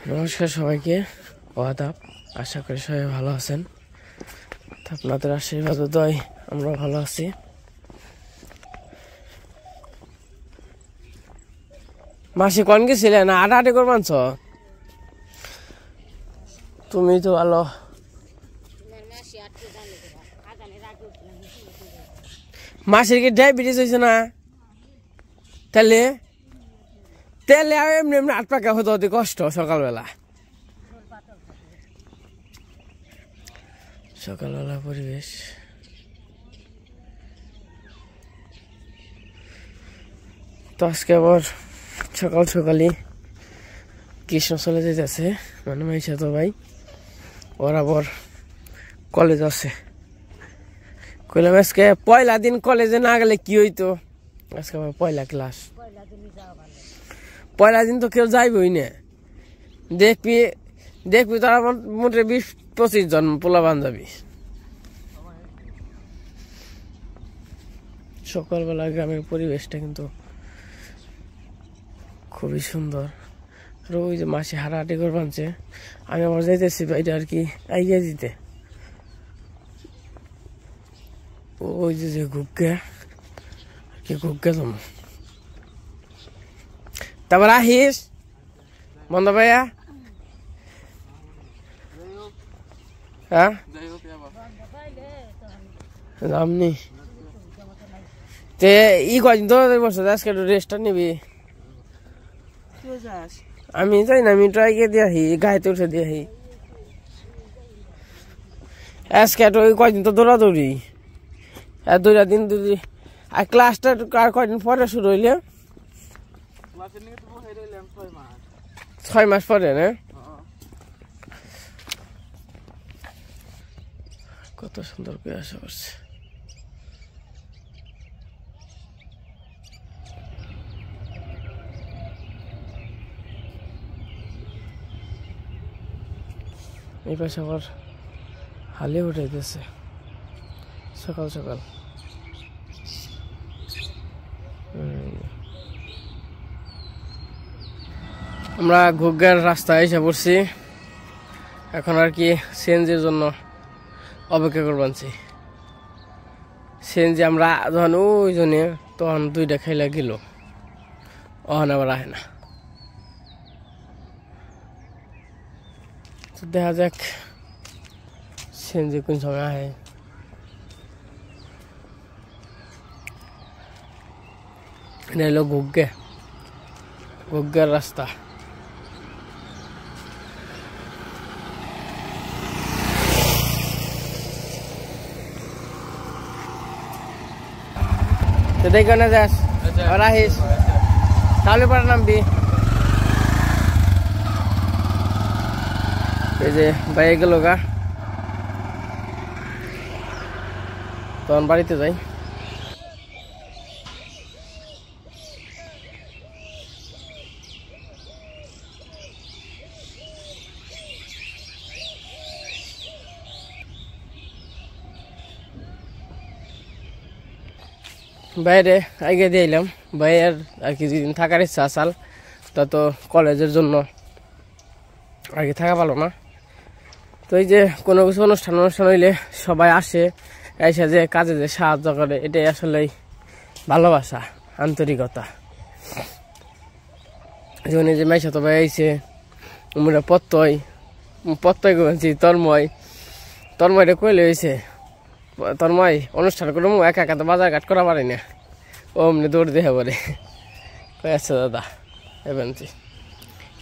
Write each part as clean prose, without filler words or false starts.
নমস্কার সবাইকে, আদাব। আশা করি সবাই ভালো আছেন। আপনাদের আশীর্বাদ দয় আমরা ভালো আছি। মাসি কোন গেছিলে না? আটাআটি করবানছ তুমি তো ভালো। মাসির কি ডায়াবেটিস হয়েছে না? তাহলে তেলে এমনি এমনি আট পাকা হতে হতে কষ্ট। সকালবেলা পরিবেশ তো আজকে আবার সকালই কৃষ্ণ চলে যেতেছে, মানে মাইশা তো ভাই ওর আবার কলেজ আছে। কইলাম আজকে পয়লা দিন কলেজে না গেলে কি হইতো, আজকে আবার পয়লা ক্লাস। পয়লা দিন তো কেউ যাইবই না। দেখবি তারা মোটে 20-25 জন পোলা বান্ধবী। সকালবেলা গ্রামের পরিবেশটা কিন্তু খুবই সুন্দর। আর ওই যে মাসি হাঁটাহাঁটি করে বানছে, আমি আবার যাইতেছি এটা আর কি আইগিয়ে দিতে। ওই যে ঘুগা আর কি ঘুগা জম। তারপর আহিস বন্ধ ভাইয়া। হ্যাঁ যামনি তে কদিন তো বসে আজকে রেস্টটা নিবি। আমি যাই না, আমি ট্রাই গিয়ে দিয়ে আহি, গাড়িতে উঠে দিয়ে আহি। আজকে ওই কদিন তো দৌড়াদৌড়ি, আর 2 দিন আর ক্লাসটা আর কয়দিন পরে শুরু হইলে 6 মাস পরে না? কত সুন্দর করে আশা করছে। এই পাশে আবার হালে উঠাইতেছে সকাল। আমরা ঘুগগার রাস্তায় এসে পড়ছি। এখন আর কি সিএনজির জন্য অপেক্ষা করবানছি। সিএনজি আমরা যখন ওই জনে তখন 2টা খাইলা গেল, অহন আবার আহে না। তো দেখা যাক সিএনজি কোন সময় আহে। এটা হলো ঘুগগার রাস্তা। তো দেখো না যাস আর আহিস, তাহলে পরে নামবি। এই যে বাইরে গেল গা, তখন বাড়িতে যাই। বাইরে আগে দিয়ে এলাম। বাইরের আর কি যেদিন থাকার ইচ্ছা আসাল, তা তো কলেজের জন্য আর কি থাকা পালো না। তো এই যে কোনো কিছু অনুষ্ঠান হইলে সবাই আসে, এসে যে কাজে যে সাহায্য করে, এটাই আসলে ভালোবাসা, আন্তরিকতা। যেমন এই যে মাইশা তো ভাই আইছে, আমরা প্রত্যয় করেছি তন্ময়টা কইলে হয়েছে। তন্ময় অনুষ্ঠান করে একা তো বাজার ঘাট করা পারি না, ও অমনি দৌড় দেখে পরে কই আছে দাদা এবেনছি।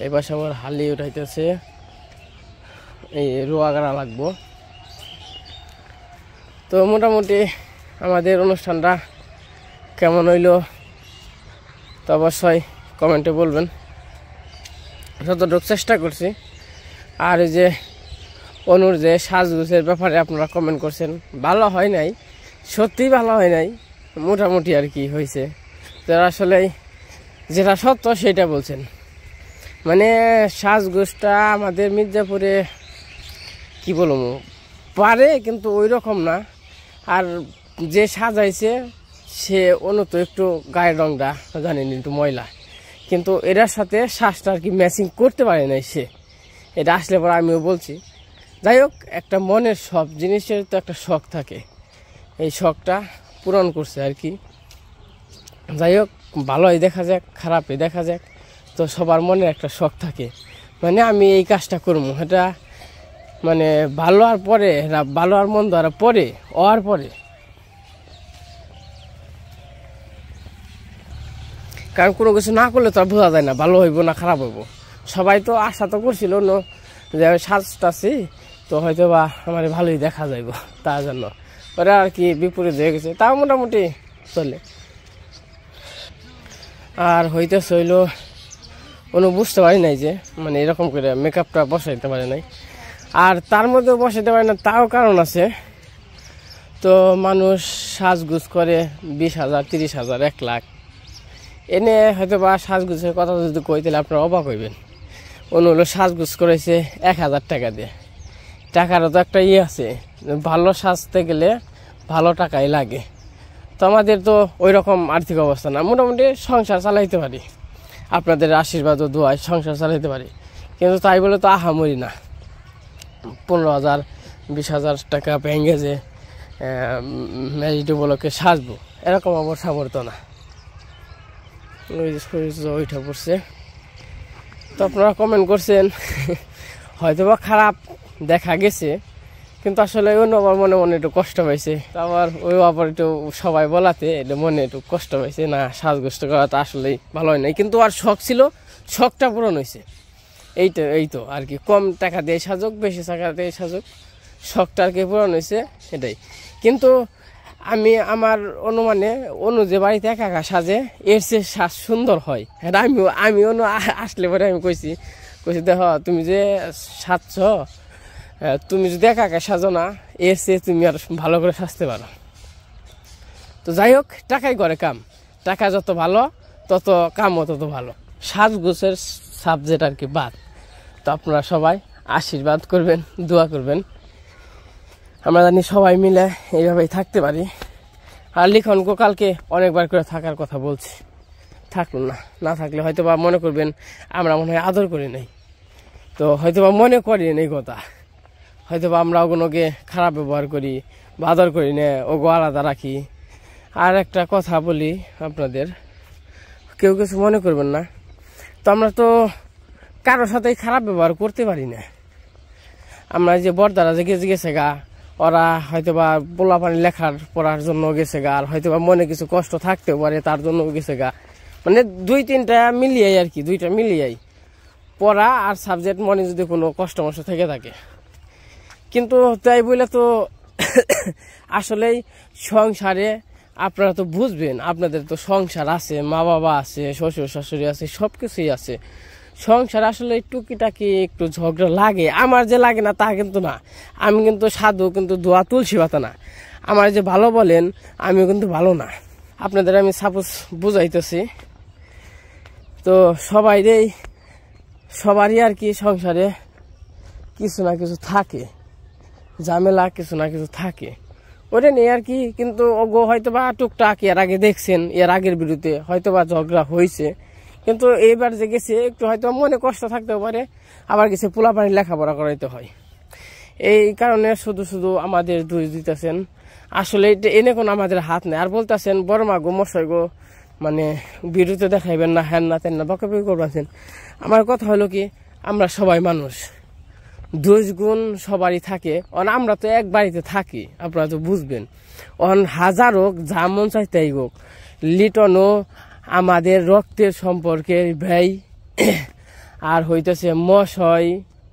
এই পাশে আমার হালি উঠাইতেছে, এই রোয়া গাড়া লাগবো। তো মোটামুটি আমাদের অনুষ্ঠানটা কেমন হইল তো অবশ্যই কমেন্টে বলবেন। যতটুকু চেষ্টা করছি। আর এই যে অনুর যে সাজগুজের ব্যাপারে আপনারা কমেন্ট করছেন, ভালো হয় নাই, সত্যিই ভালো হয় নাই, মোটামুটি আর কি হয়েছে। যারা আসলে যেটা সত্য সেটা বলছেন। মানে সাজগোজটা আমাদের মির্জাপুরে কি বলবো পারে, কিন্তু ওই রকম না। আর যে সাজাইছে সে অন্য তো একটু গায়ের রংটা জানেন একটু ময়লা, কিন্তু এটার সাথে শ্বাসটা আর কি ম্যাচিং করতে পারে নাই সে। এটা আসলে পরে আমিও বলছি। যাই হোক, একটা মনের সব জিনিসের তো একটা শখ থাকে, এই শখটা পূরণ করছে আর কি। যাই হোক, ভালোই দেখা যাক খারাপই দেখা যাক, তো সবার মনে একটা শখ থাকে, মানে আমি এই কাজটা করবো, এটা মানে ভালো আর পরে, ভালো আর মন্দ আর পরে হওয়ার পরে। কারণ কোনো কিছু না করলে তো আর বোঝা যায় না ভালো হইব না খারাপ হইব। সবাই তো আশা তো করছিল যে সাজটাছি তো হয়তো বা আমার ভালোই দেখা যাইব, তার জন্য ওরা আর কি বিপরীত হয়ে গেছে, তাও মোটামুটি চলে। আর হইতেছে হইলো কোনো বুঝতে পারি নাই যে মানে এরকম করে মেকআপটা বসাইতে পারে নাই, আর তার মধ্যে বসাইতে পারে না তাও কারণ আছে। তো মানুষ সাজগুজ করে 20,000, 30,000, 1 লাখ এনে হয়তো বা সাজগুজের কথা যদি কই তাহলে আপনারা অবাক হইবেন। অন্য হলো সাজগুজ করেছে 1,000 টাকা দিয়ে। টাকারও তো একটা আছে, ভালো সাজতে গেলে ভালো টাকাই লাগে। তো আমাদের তো ওই রকম আর্থিক অবস্থা না, মোটামুটি সংসার চালাইতে পারি, আপনাদের আশীর্বাদ ও দোয়ায় সংসার চালাইতে পারি, কিন্তু তাই বলে তো আহামরি না 15,000, 20,000 টাকা ভেঙে যে ম্যারিড উপলক্ষে সাজবো এরকম আমার সামর্থ্য না। ওই যে সূর্য ওইটা পড়ছে, তো আপনারা কমেন্ট করছেন হয়তো বা খারাপ দেখা গেছে, কিন্তু আসলে অন্য আবার মনে মনে একটু কষ্ট পাইছে, আবার ওই আবার একটু সবাই বলাতে এটা মনে একটু কষ্ট পাইছে, না সাজগোষ্ঠ করাটা আসলেই ভালো হয় নাই, কিন্তু আর শখ ছিল, শখটা পূরণ হয়েছে। এই তো আর কি, কম টাকা দিয়ে সাজুক বেশি টাকা দিয়ে সাজুক, শখটা আর কি পূরণ হয়েছে এটাই। কিন্তু আমি আমার অনুমানে যে বাড়িতে একা একা সাজে এর চেয়ে সাজ সুন্দর হয়। এটা আমি আসলে পরে আমি কইছি দেখো তুমি যে সাজছ, তুমি যদি একা একা সাজো না এর চেয়ে তুমি আর ভালো করে সাজতে পারো। তো যাই হোক, টাকাই করে কাম, টাকা যত ভালো তত কামও তত ভালো, সাজগোছের সাবজেক্ট আর কি বাদ। তো আপনারা সবাই আশীর্বাদ করবেন, দোয়া করবেন, আমরা জানি সবাই মিলে এইভাবেই থাকতে পারি। আর লিখনকে কালকে অনেকবার করে থাকার কথা বলছি, থাকলো না থাকলে হয়তো বা মনে করবেন আমরা মনে হয় আদর করি নাই, তো হয়তো বা মনে করি এই কথা, হয়তো বা আমরা ওগুলোকে খারাপ ব্যবহার করি বা আদর করি না, ওগো আলাদা রাখি। আর একটা কথা বলি আপনাদের, কেউ কিছু মনে করবেন না, তো আমরা তো কারোর সাথে খারাপ ব্যবহার করতে পারি না। আমরা যে বড়দারা যে গেছে গা, ওরা হয়তো বা পোলা পানি লেখার পড়ার জন্য গেছে গা, আর হয়তো বা মনে কিছু কষ্ট থাকতেও পারে তার জন্য গেছে গা, মানে 2-3টা মিলিয়াই আর কি, 2টা মিলিয়াই পড়া আর সাবজেক্ট মনে যদি কোনো কষ্ট মষ্ট থেকে থাকে। কিন্তু তাই বলে তো আসলেই সংসারে আপনারা তো বুঝবেন, আপনাদের তো সংসার আছে, মা বাবা আছে, শ্বশুর শাশুড়ি আছে, সব কিছুই আছে। সংসার আসলে টুকিটাকি একটু ঝগড়া লাগে, আমার যে লাগে না তা কিন্তু না, আমি কিন্তু সাধু কিন্তু দোয়া তুলসী পাতা না, আমার যে ভালো বলেন আমিও কিন্তু ভালো না। আপনাদের আমি সাপোজ বুঝাইতেছি, তো সবারই আর কি সংসারে কিছু না কিছু থাকে, ঝামেলা কিছু না কিছু থাকে, ওটা নেই আর কি। কিন্তু ওগো হয়তো বা টুকটাক এর আগে দেখছেন, এর আগের বিরুদ্ধে হয়তো বা ঝগড়া হয়েছে, কিন্তু এইবার যে গেছে একটু হয়তো মনে কষ্ট থাকতেও পারে, আবার কিছু পোলাপানি লেখাপড়া করাইতে হয়, এই কারণে শুধু আমাদের দোষ দিতেছেন। আসলে এটা এনে কোনো আমাদের হাত নেই। আর বলতেছেন বড় মা গো মশাই গো, মানে বিরুদ্ধে দেখাইবেন না, হ্যান না তেন না বকাবকি করবেন। আমার কথা হলো কি, আমরা সবাই মানুষ, দোষ গুণ সবারই থাকে, আমরা তো এক বাড়িতে থাকি, আপনারা তো বুঝবেন। হাজার হোক যা মন চাইতেই হোক, লিটনও আমাদের রক্তের সম্পর্কের ভাই, আর হইতেছে মশাই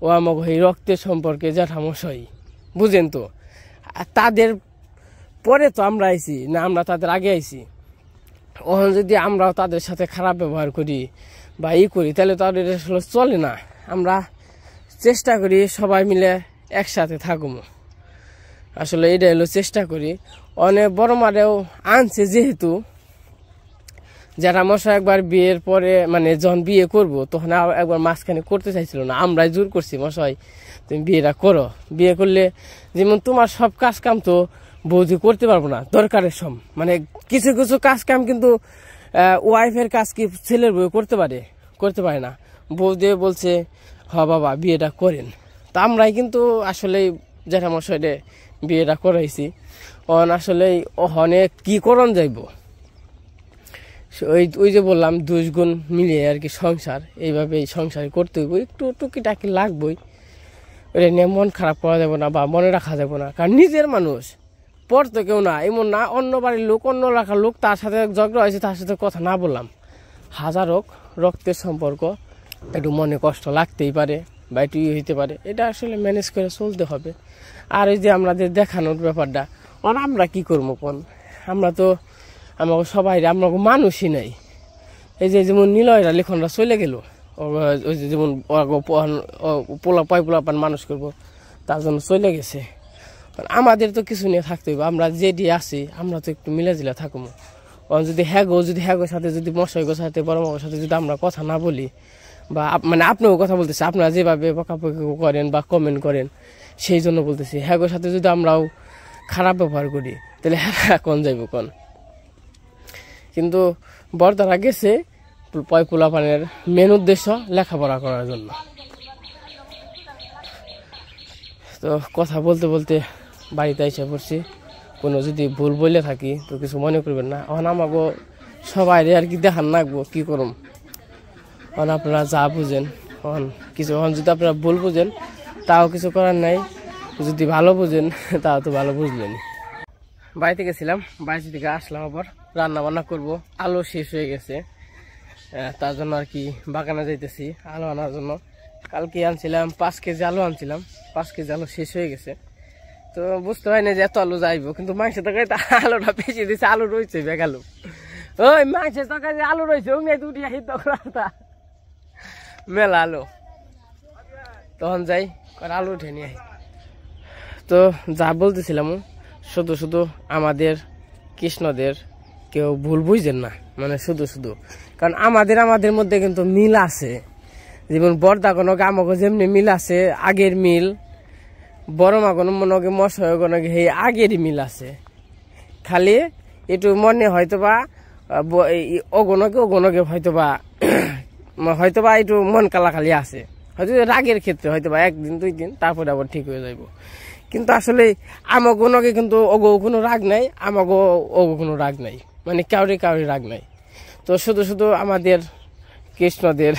ও আমাকে এই রক্তের সম্পর্কে জ্যাঠামশাই, বুঝেন তো। তাদের পরে তো আমরা আইছি না, আমরা তাদের আগে আইছি। ওখানে যদি আমরাও তাদের সাথে খারাপ ব্যবহার করি বা করি তাহলে তো তাদের আসলে চলে না। আমরা চেষ্টা করি সবাই মিলে একসাথে থাকুম, আসলে এটা হলো চেষ্টা করি। অনেক বড় মারেও আনছে, যেহেতু জ্যাঠামশাই একবার বিয়ের পরে মানে যখন বিয়ে করবো তখন একবার মাঝখানে করতে চাইছিল না, আমরাই জোর করছি, মশাই তুমি বিয়েটা করো, বিয়ে করলে যেমন তোমার সব কাজ কাম তো বৌদি করতে পারবো না, দরকারের সব মানে কিছু কিছু কাজ কাম কিন্তু ওয়াইফের কাজ কি ছেলের বউ করতে পারে না। বৌদি বলছে বাবা বিয়েটা করেন। তো আমরাই কিন্তু আসলে জ্যাঠামশাইরে বিয়েটা করাইছি। আসলে অনেক কি করণ যাইব, ওই যে বললাম 2 গুণ মিলিয়ে আর কি সংসার, এইভাবে সংসার করতে হইব, একটু টুকিটাকি লাগবই। ওটা নিয়ে মন খারাপ করা যাবে না বা মনে রাখা যাবে না, কারণ নিজের মানুষ, পর তো কেউ না, এমন না অন্য বাড়ির লোক, অন্য এলাকার লোক, তার সাথে ঝগড়া হয়েছে, তার সাথে কথা না বললাম, হাজার হোক রক্তের সম্পর্ক, একটু মনে কষ্ট লাগতেই পারে বা একটু হইতে পারে, এটা আসলে ম্যানেজ করে চলতে হবে। আর এই যে আমাদের দেখানোর ব্যাপারটা, আমরা কি করবো কোন, আমরা তো আমাকে সবাই, আমরা মানুষই নাই। এই যে যেমন নিলয়রা লেখনরা চলে গেল, ওই যে যেমন পোলাপান মানুষ করবো, তার জন্য চলে গেছে। আমাদের তো কিছু নিয়ে থাকতে হবে, আমরা যেটি আছি আমরা তো একটু মিলাজিলা থাকবো। যদি হ্যাগোর সাথে, যদি মশাইগোর সাথে, বড় মামার সাথে যদি আমরা কথা না বলি, বা মানে আপনিও কথা বলতেছি, আপনারা যেভাবে বকাবকি করেন বা কমেন্ট করেন সেই জন্য বলতেছি, হ্যাগোর সাথে যদি আমরাও খারাপ ব্যবহার করি তাহলে হ্যাঁ কোন যাইব কোন। কিন্তু বর্দারা গেছে পোলাপানের মেন উদ্দেশ্য লেখাপড়া করার জন্য। তো কথা বলতে বলতে বাড়িতে এসে পড়ছি, কোনো যদি ভুল বলে থাকি তো কিছু মনে করবেন না। এখন আমাকে সবাই আর কি দেখান লাগবো, কি করুম, এখন আপনারা যা বুঝেন, এখন যদি আপনারা ভুল বুঝেন তাও কিছু করার নাই, যদি ভালো বুঝেন তাও তো ভালো বুঝলেন। বাড়িতে গেছিলাম, বাড়ি থেকে আসলাম, আবার রান্না বান্না করবো, আলু শেষ হয়ে গেছে, তার জন্য আর কি বাগানে যাইতেছি আলু আনার জন্য। কালকে আনছিলাম 5 কেজি আলু, আনছিলাম 5 কেজি আলু শেষ হয়ে গেছে। তো বুঝতে পারি না যে এত আলু যাইব, কিন্তু মাংসের তরকারি আলুটা বেশি দিচ্ছে, আলু রয়েছে বেগালু, ওই মাংসের তরকারি আলু রয়েছে, ওই দুটি মেলা আলু, তখন যাই আলু উঠে নিয়ে। তো যা বলতেছিলাম, শুধু আমাদের কৃষ্ণদের কেউ ভুল বুঝছেন না, মানে শুধু কারণ আমাদের মধ্যে কিন্তু মিল আছে। যেমন বর্দা কোনো আমাকে যেমনি মিল আছে, আগের মিল, বড় মা কোনো মনে মশাই কোনো সেই আগেরই মিল আছে। খালি একটু মনে হয়তোবা ওগনকে হয়তোবা একটু মন কালাখালি আছে, হয়তো রাগের ক্ষেত্রে হয়তোবা 1 দিন 2 দিন, তারপরে আবার ঠিক হয়ে যাইব। কিন্তু আসলে আমাকে কিন্তু ওগো কোনো রাগ নাই, আমাকে ওগো কোনো রাগ নাই, মানে কাউরি রাগ নাই। তো শুধু আমাদের কৃষ্ণদের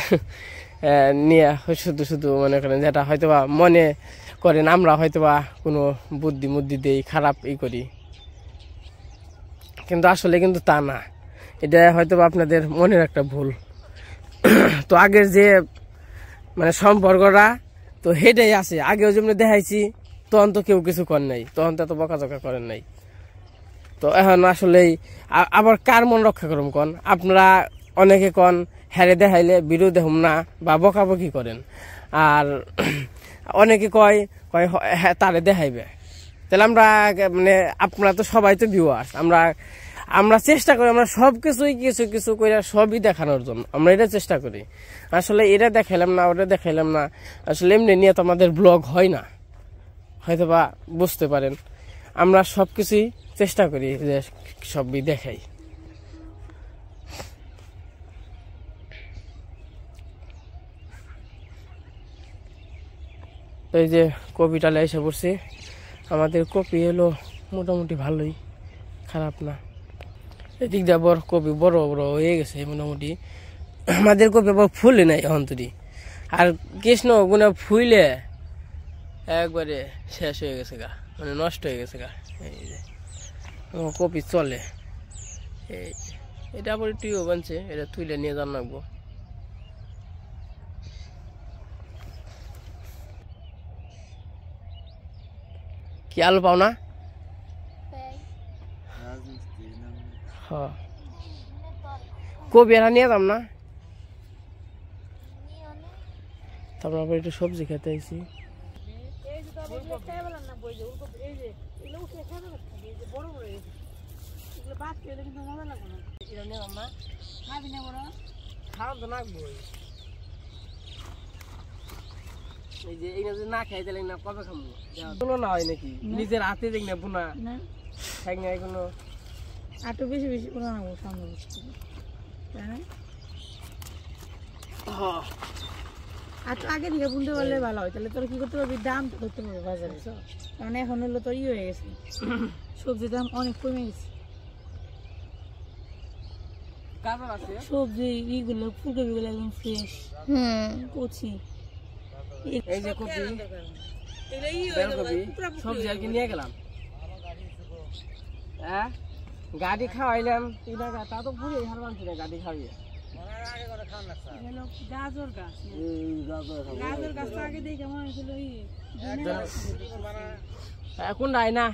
নিয়ে শুধু মনে করেন যেটা হয়তোবা মনে করেন আমরা হয়তোবা কোনো বুদ্ধি দেই, খারাপ করি, কিন্তু আসলে কিন্তু তা না, এটা হয়তোবা আপনাদের মনের একটা ভুল। তো আগের যে মানে সম্পর্কটা তো হেঁটেই আছে, আগেও যেমনি দেখাইছি, তখন তো কেউ কিছু করেন নাই, তখন তো এত বকাঝকা করেন নাই। তো এখন আসলেই আবার কার মন রক্ষা করুন কন, আপনারা অনেকে কন হ্যারে দেখাইলে ভিডিও দেখুন না বা বকাবকি করেন, আর অনেকে কয় হ্যাঁ তারে দেখাইবে, তাহলে আমরা মানে আপনারা তো সবাই তো ভিউয়ার্স, আমরা চেষ্টা করি, আমরা সব কিছু করে সবই দেখানোর জন্য আমরা এটা চেষ্টা করি। আসলে এটা দেখাইলাম না, ওটা দেখাইলাম না, আসলে এমনি নিয়ে তো আমাদের ব্লগ হয় না, হয়তোবা বুঝতে পারেন। আমরা সব কিছুই চেষ্টা করি যে সবই দেখাই। এই যে কপিটা এসে পড়ছে, আমাদের কপি এলো মোটামুটি ভালোই, খারাপ না। এদিক দিয়ে আবার কপি বড় হয়ে গেছে মোটামুটি, আমাদের কপি আবার ফুলে নাই অন্তরি, আর কৃষ্ণ গুণা ফুইলে একবারে শেষ হয়ে গেছে গা, মানে নষ্ট হয়ে গেছে গা। এই যে কপি চলে, এটা আবার একটু বানছে, এটা তুইলে নিয়ে যান লাগবো। কি আলু পাও না? কবি এরা নিয়ে যাম না, তারপর আবার একটু সবজি খেতে আইছি। না খাইতে না কবে খাবো না হয় নাকি, নিজের হাতে দেখ না বোনা খাই না কোনো আটু বেশি সামনে আর তো আগে থেকে বুনতে পারলে ভালো হয়, তাহলে তোর কি করতে পারবি, দাম তো ধরতে পারবি বাজারে। কারণ এখন হলো তোর হয়ে গেছে, সবজির দাম অনেক কমে গেছে। সবজি ইগুলো ফুলকপি গুলো একদম ফ্রেশ, কচি। এই যে কপি, সবজি আর কি নিয়ে গেলাম, হ্যাঁ গাড়ি খাওয়াইলাম 3 টাকা, তা তো পুরো হার মানছি না গাড়ি খাওয়াইয়ে। গাজর গাছ, গাজর গাছটা আগে দেখে কেমন হয়েছিল, এখন নাই না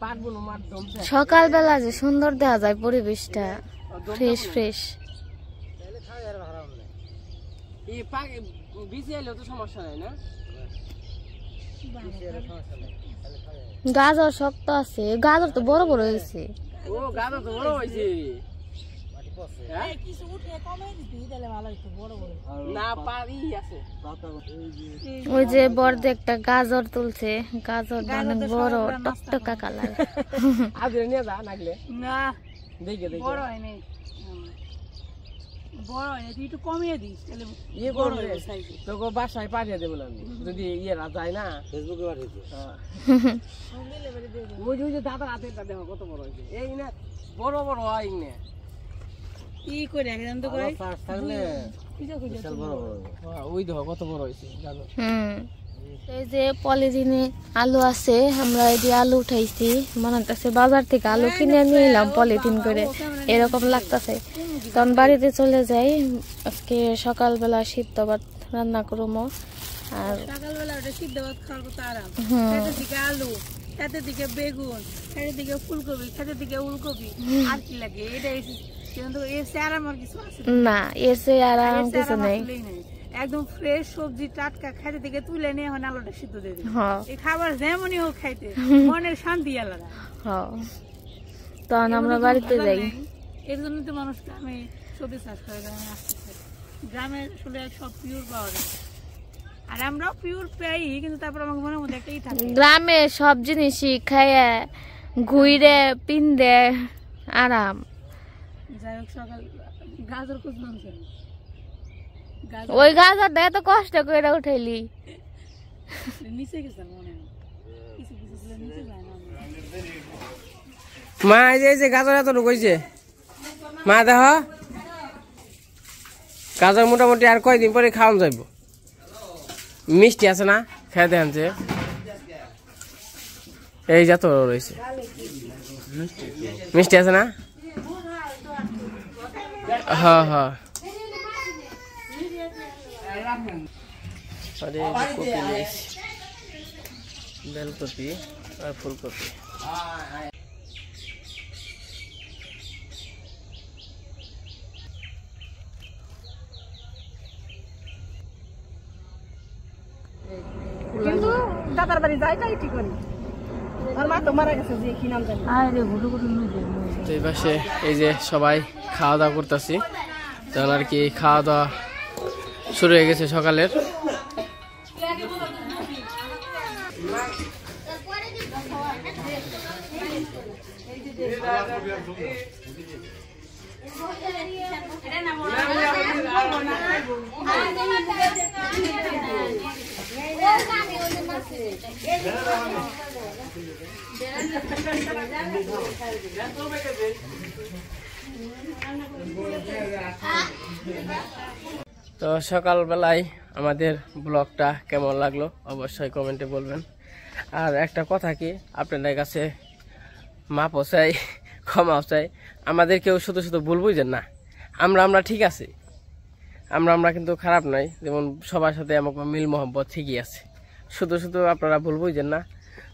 পারবো না মার দম। সকালবেলা যে সুন্দর দেখা যায় পরিবেশটা, ফ্রেশ ফ্রেশ। এই পাকে বিচি এলেও তো সমস্যা নাই না, গাজর শক্ত আছে, গাজর তো বড় বড় হয়েছে। ও গাজর তো বড় হয়েছে না, পারি আছে। ওই যে বড় একটা গাজর তুলছে, গাজর অনেক বড় টকটকা কালার। আজকে নিয়ে যা নাগলে না, দেখে দেখে বড় হয় নাই, বড় হয় না, তুই একটু কমিয়ে দিস তাহলে ইয়ে করবে। তোকে বাসায় পাঠিয়ে দেবো আমি, যদি ইয়েরা যায় না ফেসবুকে পাঠিয়ে দেবো। ওই যে দাদার হাতেরটা দেখো কত বড় হয়েছে, এই না বড় বড় হয় না কি করে একদম তো করে থাকলে ওই দেখো কত বড় হয়েছে। এই যে পলিথিনে আলু আছে, আমরা এই যে আলু উঠাইছি, মনে হচ্ছে বাজার থেকে আলু কিনে নিয়ে এলাম পলিথিন করে, এরকম লাগতেছে। তখন বাড়িতে চলে যাই, আজকে সকালবেলা সিদ্ধ ভাত রান্না করবো। আর সকালবেলা ওটা সিদ্ধ ভাত খাওয়ার কত আরাম, খেতে দিকে আলু, খেতে দিকে বেগুন, খেতে দিকে ফুলকপি, খেতে দিকে উলকপি, আর কি লাগে এটা, কিন্তু এর চেয়ে আরাম আর কিছু আছে না, এর চেয়ে আরাম কিছু নেই। একদম ফ্রেশ সবজি টাটকা খাইতে থেকে তুলে নিয়ে এখন আলুটা সিদ্ধ দিয়ে দিই, এই খাবার যেমনই হোক খাইতে মনের শান্তি আলাদা। তখন আমরা বাড়িতে যাই, এর জন্য তো মানুষ গ্রামে সবজি চাষ করে, গ্রামে আসতে গ্রামের আসলে সব পিওর পাওয়া যায়, আর আমরাও পিওর পাই, কিন্তু তারপর আমার মনের মধ্যে একটাই থাকে, গ্রামে সব জিনিসই খাইয়ে ঘুরে পিন্দে আরাম। যাই হোক, সকাল গাজর খুঁজলাম, ওই গাজরটা এত কষ্ট করে উঠাইলি, নিচে গেছে মনে হয়, কিছু কিছু নিচে যায় না। মা এই যে গাজর এত ঢুকাইছে, মা দেখ গাজর মোটামুটি আর কয়দিন পরে খাওয়ান যাইব। মিষ্টি আছে না, খেয়ে দেন যে এই যত রয়েছে, মিষ্টি আছে না, হ্যাঁ হ্যাঁ। আরে কপি নিয়েছি, বেলকপি আর ফুলকপি। কিন্তু দাদার বাড়ি যাইটাই ঠিক করি, আর মা তো মারা গেছে, যে কি নাম জানি। আরে গুডু গুডু তো এই পাশে এই যে সবাই খাওয়া দাওয়া করতেছি, তখন আর কি খাওয়া দাওয়া শুরু হয়ে গেছে সকালের। তো সকালবেলায় আমাদের ব্লগটা কেমন লাগলো অবশ্যই কমেন্টে বলবেন। আর একটা কথা কি, আপনাদের কাছে মাপও চাই, ক্ষমাও চাই, আমাদের কেউ শুধু শুধু ভুল বুঝেন না, আমরা ঠিক আছি, আমরা কিন্তু খারাপ নাই, যেমন সবার সাথে আমাকে মিল মহব্বত ঠিকই আছে, শুধু শুধু আপনারা ভুল বুঝেন না।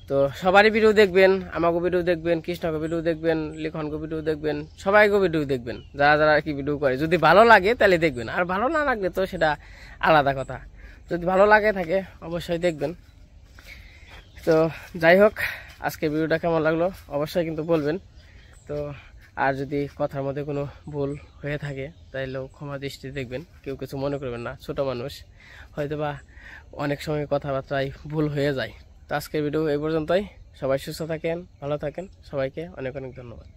তো সবারই ভিডিও দেখবেন, আমাকে ভিডিও দেখবেন, কৃষ্ণকে ভিডিও দেখবেন, লিখনকে ভিডিও দেখবেন, সবাইকে ভিডিও দেখবেন, যারা যারা কি ভিডিও করে, যদি ভালো লাগে তাহলে দেখবেন, আর ভালো না লাগলে তো সেটা আলাদা কথা, যদি ভালো লাগে থাকে অবশ্যই দেখবেন। তো যাই হোক, আজকে ভিডিওটা কেমন লাগলো অবশ্যই কিন্তু বলবেন। তো আর যদি কথার মধ্যে কোনো ভুল হয়ে থাকে তাইলেও ক্ষমা দৃষ্টি দেখবেন, কেউ কিছু মনে করবেন না, ছোট মানুষ হয়তো বা অনেক সময় কথাবার্তায় ভুল হয়ে যায়। তো আজকের ভিডিও এই পর্যন্তই, সবাই সুস্থ থাকেন, ভালো থাকেন, সবাইকে অনেক অনেক ধন্যবাদ।